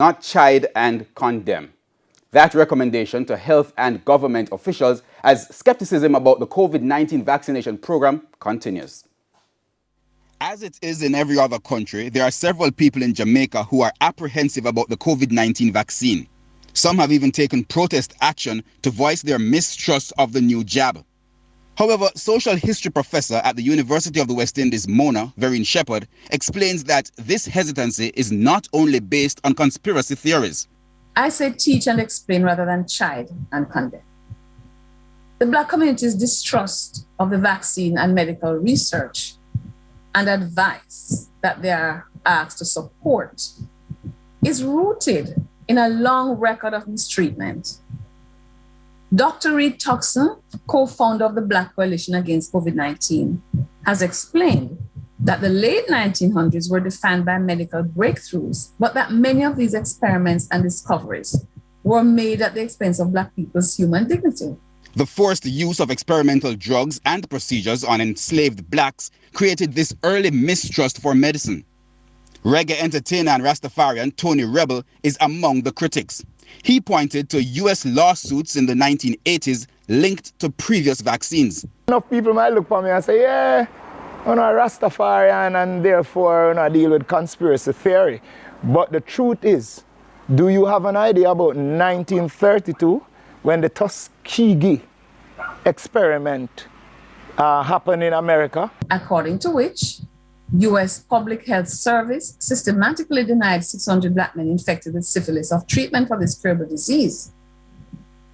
not chide and condemn. That recommendation to health and government officials as skepticism about the COVID-19 vaccination program continues. As it is in every other country, there are several people in Jamaica who are apprehensive about the COVID-19 vaccine. Some have even taken protest action to voice their mistrust of the new jab. However, social history professor at the University of the West Indies, Mona, Vereen Shepherd, explains that this hesitancy is not only based on conspiracy theories. I say teach and explain rather than chide and condemn. The Black community's distrust of the vaccine and medical research and advice that they are asked to support is rooted in a long record of mistreatment. Dr. Reed Tuckson, co-founder of the Black Coalition Against COVID-19, has explained that the late 1900s were defined by medical breakthroughs, but that many of these experiments and discoveries were made at the expense of Black people's human dignity. The forced use of experimental drugs and procedures on enslaved Blacks created this early mistrust for medicine. Reggae entertainer and Rastafarian Tony Rebel is among the critics. He pointed to US lawsuits in the 1980s linked to previous vaccines. Enough people might look for me and say, yeah, I'm a Rastafarian and therefore I deal with conspiracy theory. But the truth is, do you have an idea about 1932 when the Tuskegee experiment happened in America? According to which, U.S. Public Health Service systematically denied 600 Black men infected with syphilis of treatment for this curable disease,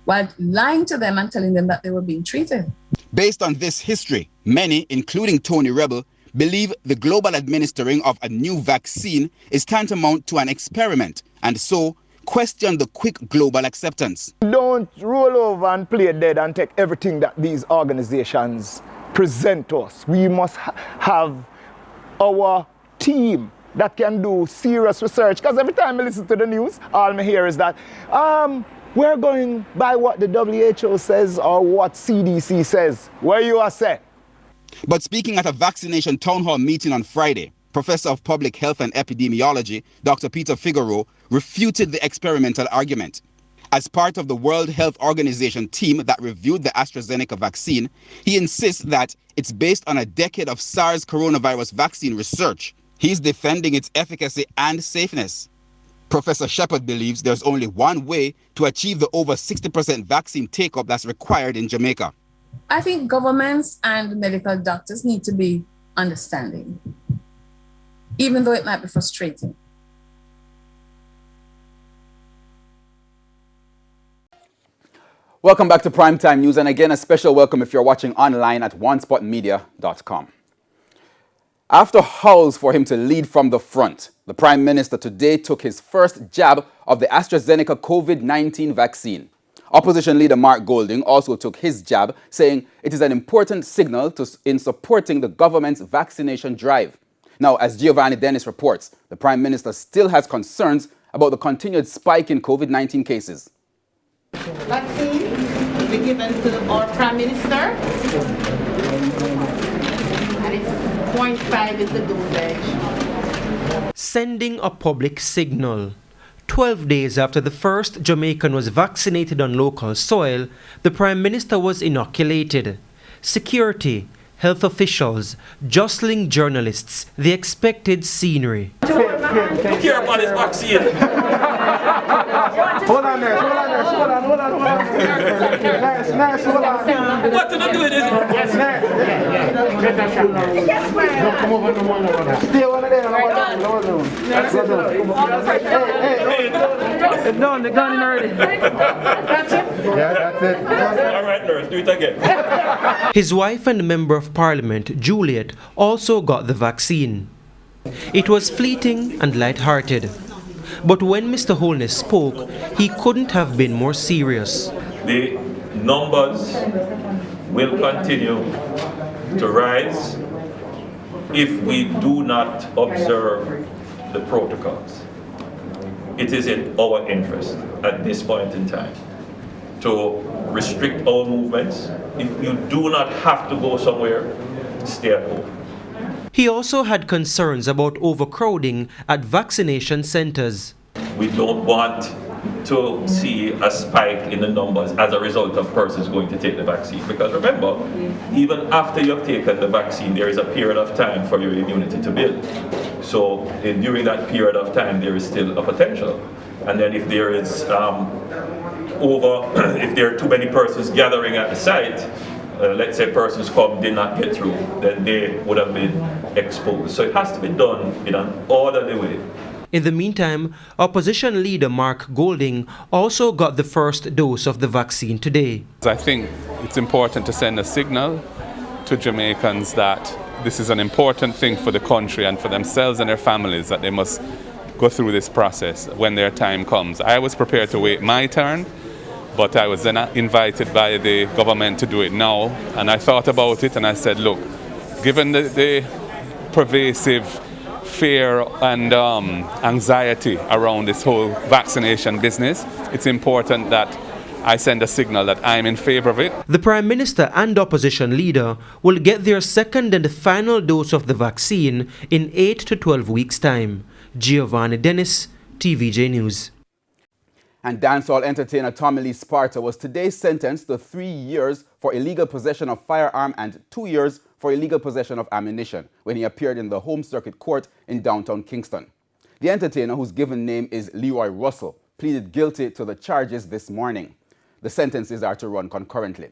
while lying to them and telling them that they were being treated. Based on this history, many, including Tony Rebel, believe the global administering of a new vaccine is tantamount to an experiment, and so question the quick global acceptance. Don't roll over and play dead and take everything that these organizations present to us. We must have our team that can do serious research, because every time I listen to the news, all I hear is that we're going by what the WHO says or what CDC says. Where you are say? But speaking at a vaccination town hall meeting on Friday, Professor of Public Health and Epidemiology, Dr. Peter Figueroa, refuted the experimental argument. As part of the World Health Organization team that reviewed the AstraZeneca vaccine, he insists that it's based on a decade of SARS coronavirus vaccine research. He's defending its efficacy and safeness. Professor Shepherd believes there's only one way to achieve the over 60% vaccine take-up that's required in Jamaica. I think governments and medical doctors need to be understanding, even though it might be frustrating. Welcome back to Primetime News, and again a special welcome if you're watching online at onespotmedia.com. After howls for him to lead from the front, the Prime Minister today took his first jab of the AstraZeneca COVID-19 vaccine. Opposition leader Mark Golding also took his jab, saying it is an important signal in supporting the government's vaccination drive. Now, as Giovanni Dennis reports, the Prime Minister still has concerns about the continued spike in COVID-19 cases. Vaccine will be given to our Prime Minister, and it's 0.5 is the dosage. Sending a public signal. 12 days after the first Jamaican was vaccinated on local soil, the Prime Minister was inoculated. Security, health officials, jostling journalists, the expected scenery. Who care about this vaccine? Hold on there, hold on. Nice, hold on. What did I do with this? Yes, ma'am. Come over, stay over there. It's done, the gun already. That's it? Yeah, that's it. All right, nurse, do it again. His wife and Member of Parliament, Juliet, also got the vaccine. It was fleeting and light-hearted. But when Mr. Holness spoke, he couldn't have been more serious. The numbers will continue to rise if we do not observe the protocols. It is in our interest at this point in time to restrict our movements. If you do not have to go somewhere, stay at home. He also had concerns about overcrowding at vaccination centers. we don't want to see a spike in the numbers as a result of persons going to take the vaccine. Because remember, even after you've taken the vaccine, there is a period of time for your immunity to build. So during that period of time, there is still a potential. And then if there is if there are too many persons gathering at the site, let's say persons did not get through, then they would have been exposed. So it has to be done in an orderly way. In the meantime, opposition leader Mark Golding also got the first dose of the vaccine today. I think it's important to send a signal to Jamaicans that this is an important thing for the country and for themselves and their families, that they must go through this process when their time comes. I was prepared to wait my turn, but I was then invited by the government to do it now, and I thought about it and I said, look, given the pervasive fear and anxiety around this whole vaccination business, it's important that I send a signal that I'm in favor of it. The Prime Minister and opposition leader will get their second and final dose of the vaccine in 8 to 12 weeks' time. Giovanni Dennis, TVJ News. And dancehall entertainer Tommy Lee Sparta was today sentenced to 3 years for illegal possession of firearm and 2 years for illegal possession of ammunition when he appeared in the Home Circuit Court in downtown Kingston. The entertainer, whose given name is Leroy Russell, pleaded guilty to the charges this morning. The sentences are to run concurrently.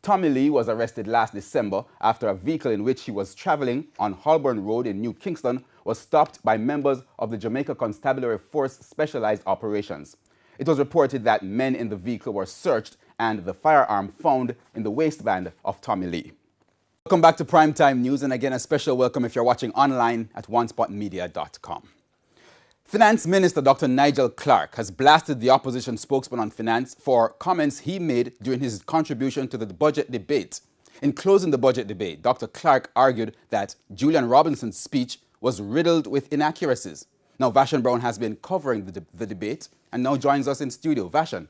Tommy Lee was arrested last December after a vehicle in which he was traveling on Holborn Road in New Kingston was stopped by members of the Jamaica Constabulary Force Specialized Operations. It was reported that men in the vehicle were searched and the firearm found in the waistband of Tommy Lee. Welcome back to Primetime News, and again a special welcome if you're watching online at onespotmedia.com. Finance Minister Dr. Nigel Clarke has blasted the opposition spokesman on finance for comments he made during his contribution to the budget debate. In closing the budget debate, Dr. Clarke argued that Julian Robinson's speech was riddled with inaccuracies. Now, Vashon Brown has been covering the debate and now joins us in studio. Vashon.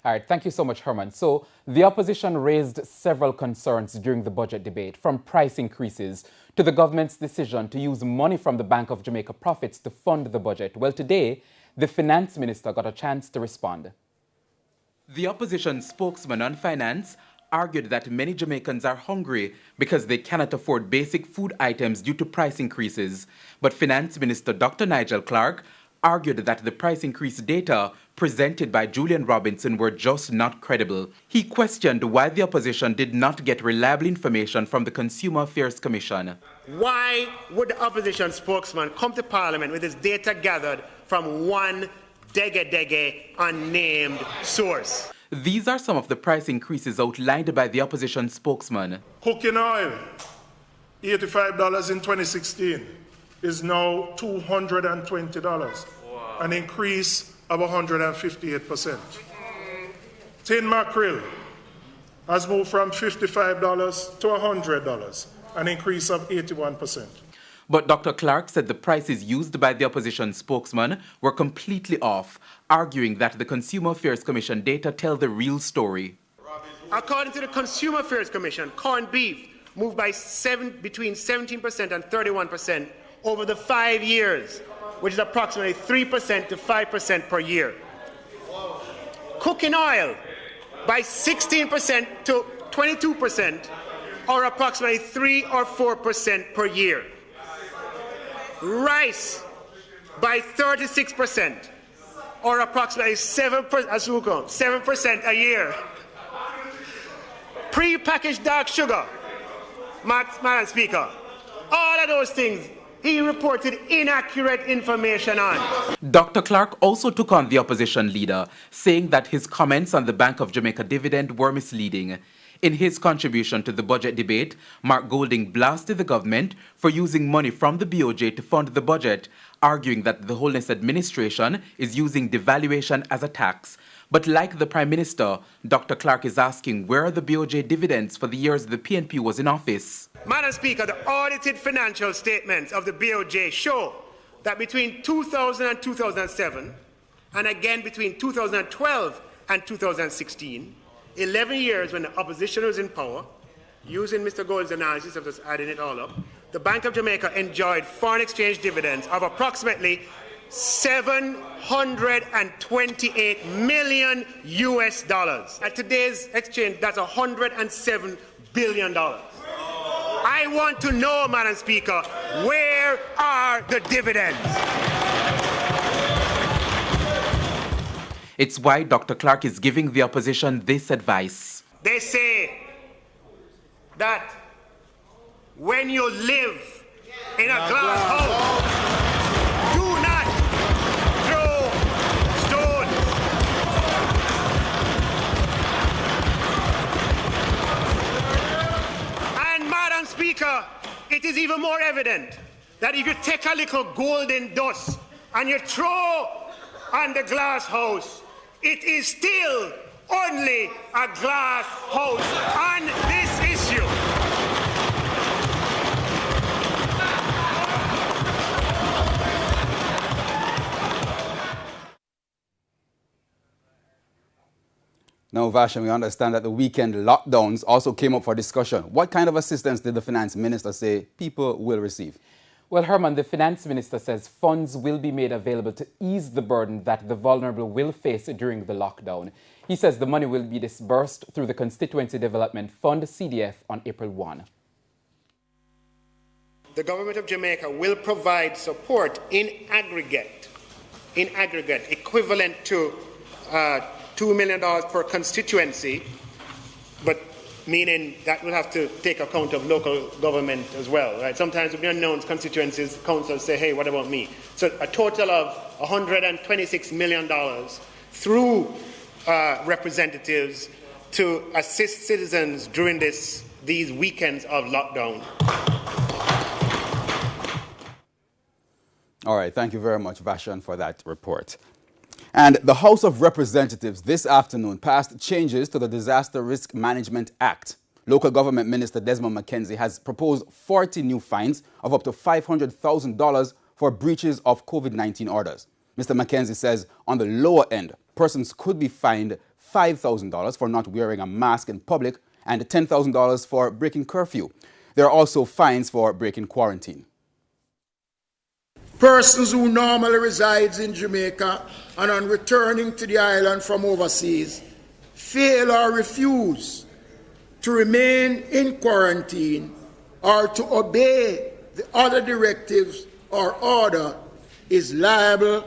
All right, thank you so much, Herman. So the opposition raised several concerns during the budget debate, from price increases to the government's decision to use money from the Bank of Jamaica profits to fund the budget. Well, today, the finance minister got a chance to respond. The opposition spokesman on finance argued that many Jamaicans are hungry because they cannot afford basic food items due to price increases. But Finance Minister Dr. Nigel Clarke argued that the price increase data presented by Julian Robinson were just not credible. He questioned why the opposition did not get reliable information from the Consumer Affairs Commission. Why would the opposition spokesman come to Parliament with his data gathered from one unnamed source? These are some of the price increases outlined by the opposition spokesman. Cooking oil, $85 in 2016, is now $220, an increase of 158%. Tin mackerel has moved from $55 to $100, an increase of 81%. But Dr. Clarke said the prices used by the opposition spokesman were completely off, arguing that the Consumer Affairs Commission data tell the real story. According to the Consumer Affairs Commission, corned beef moved by between 17% and 31% over the 5 years, which is approximately 3% to 5% per year. Cooking oil by 16% to 22%, or approximately 3 or 4% per year. Rice by 36%, or approximately 7% a year. Pre-packaged dark sugar, Madam Speaker, all of those things he reported inaccurate information on. Dr. Clarke also took on the opposition leader, saying that his comments on the Bank of Jamaica dividend were misleading. In his contribution to the budget debate, Mark Golding blasted the government for using money from the BOJ to fund the budget, arguing that the Holness administration is using devaluation as a tax. But like the Prime Minister, Dr. Clarke is asking where are the BOJ dividends for the years the PNP was in office. Madam Speaker, the audited financial statements of the BOJ show that between 2000 and 2007, and again between 2012 and 2016, 11 years when the opposition was in power, using Mr. Gold's analysis of just adding it all up, the Bank of Jamaica enjoyed foreign exchange dividends of approximately $728 million US. At today's exchange, that's $107 billion. I want to know, Madam Speaker, where are the dividends? It's why Dr. Clark is giving the opposition this advice. They say that when you live in a glass house, do not throw stones. And Madam Speaker, it is even more evident that if you take a little golden dust and you throw on the glass house, it is still only a glass house on this issue. Now, Vashan, we understand that the weekend lockdowns also came up for discussion. What kind of assistance did the finance minister say people will receive? Well, Herman, the finance minister says funds will be made available to ease the burden that the vulnerable will face during the lockdown. He says the money will be disbursed through the Constituency Development Fund, CDF, on April 1. The government of Jamaica will provide support in aggregate, equivalent to $2 million per constituency, but meaning that will have to take account of local government as well, right? Sometimes with the unknown constituencies, councils say, hey, what about me? So a total of $126 million through representatives to assist citizens during these weekends of lockdown. All right, thank you very much, Vashan, for that report. And the House of Representatives this afternoon passed changes to the Disaster Risk Management Act. Local Government Minister Desmond McKenzie has proposed 40 new fines of up to $500,000 for breaches of COVID-19 orders. Mr. McKenzie says on the lower end, persons could be fined $5,000 for not wearing a mask in public and $10,000 for breaking curfew. There are also fines for breaking quarantine. Persons who normally reside in Jamaica and on returning to the island from overseas fail or refuse to remain in quarantine or to obey the other directives or order is liable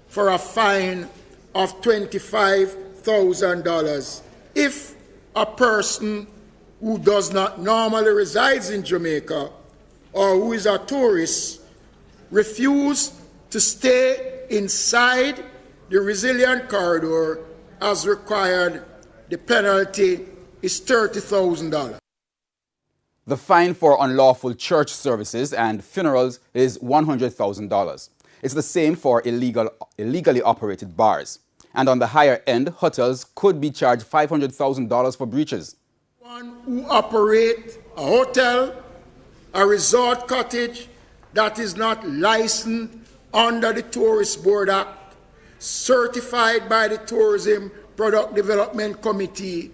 for a fine of $25,000. If a person who does not normally reside in Jamaica or who is a tourist refuse to stay inside the resilient corridor as required, the penalty is $30,000. The fine for unlawful church services and funerals is $100,000. It's the same for illegally operated bars. And on the higher end, hotels could be charged $500,000 for breaches. One who operates a hotel, a resort cottage, that is not licensed under the Tourist Board Act, certified by the Tourism Product Development Committee,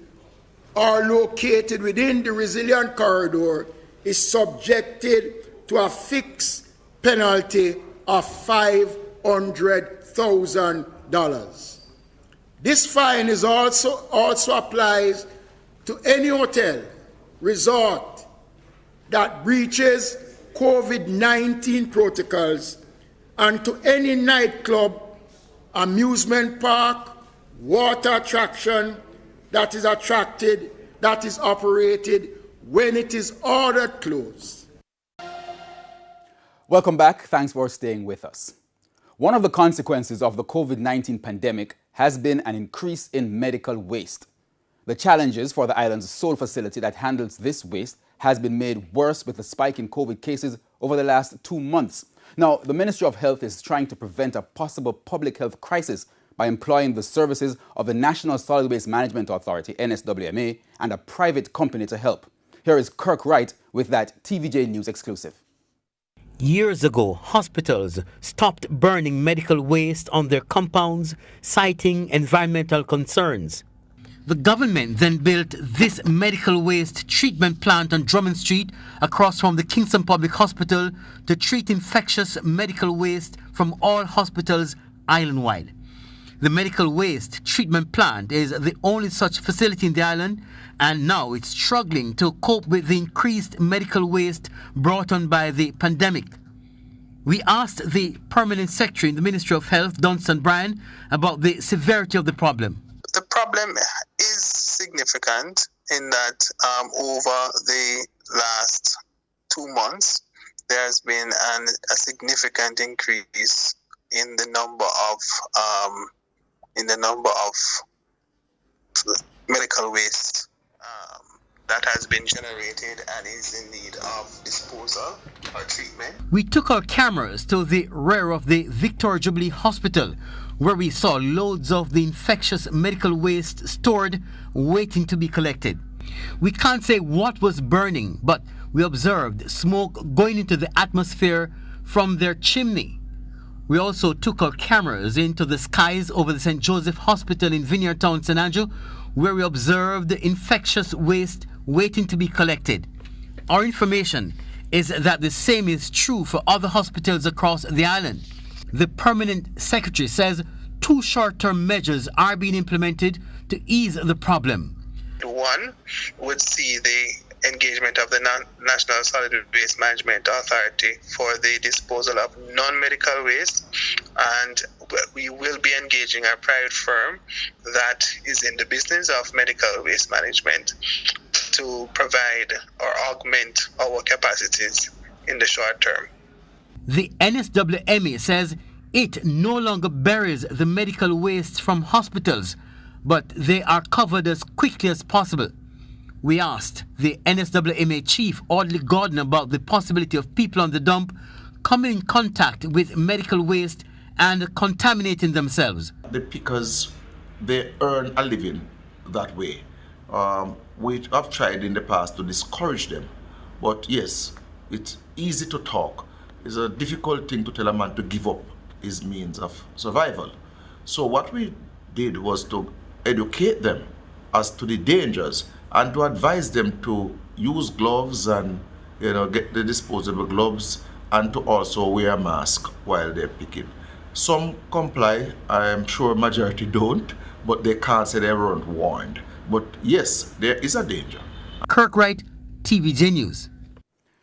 or located within the resilient corridor is subjected to a fixed penalty of $500,000. This fine is also applies to any hotel, resort that breaches COVID-19 protocols and to any nightclub, amusement park, water attraction that is operated when it is ordered closed. Welcome back. Thanks for staying with us. One of the consequences of the COVID-19 pandemic has been an increase in medical waste. The challenges for the island's sole facility that handles this waste has been made worse with the spike in COVID cases over the last 2 months. Now, the Ministry of Health is trying to prevent a possible public health crisis by employing the services of the National Solid Waste Management Authority, NSWMA, and a private company to help. Here is Kirk Wright with that TVJ News exclusive. Years ago, hospitals stopped burning medical waste on their compounds, citing environmental concerns. The government then built this medical waste treatment plant on Drummond Street across from the Kingston Public Hospital to treat infectious medical waste from all hospitals island-wide. The medical waste treatment plant is the only such facility in the island, and now it's struggling to cope with the increased medical waste brought on by the pandemic. We asked the Permanent Secretary in the Ministry of Health, Dunstan Bryan, about the severity of the problem. The problem is significant in that over the last 2 months, there has been a significant increase in the number of medical waste that has been generated and is in need of disposal or treatment. We took our cameras to the rear of the Victoria Jubilee Hospital, where we saw loads of the infectious medical waste stored, waiting to be collected. We can't say what was burning, but we observed smoke going into the atmosphere from their chimney. We also took our cameras into the skies over the St. Joseph Hospital in Vineyard Town, St. Andrew, where we observed infectious waste waiting to be collected. Our information is that the same is true for other hospitals across the island. The Permanent Secretary says 2 short-term measures are being implemented to ease the problem. One would see the engagement of the National Solid Waste Management Authority for the disposal of non-medical waste, and we will be engaging a private firm that is in the business of medical waste management to provide or augment our capacities in the short term. The NSWMA says it no longer buries the medical waste from hospitals, but they are covered as quickly as possible. We asked the NSWMA chief, Audley Gordon, about the possibility of people on the dump coming in contact with medical waste and contaminating themselves. The pickers, they earn a living that way. We have tried in the past to discourage them, but yes, it's easy to talk. It's a difficult thing to tell a man to give up his means of survival. So what we did was to educate them as to the dangers and to advise them to use gloves and get the disposable gloves, and to also wear a mask while they're picking. Some comply, I am sure majority don't, but they can't say they weren't warned. But yes, there is a danger. Kirk Wright, TVJ News.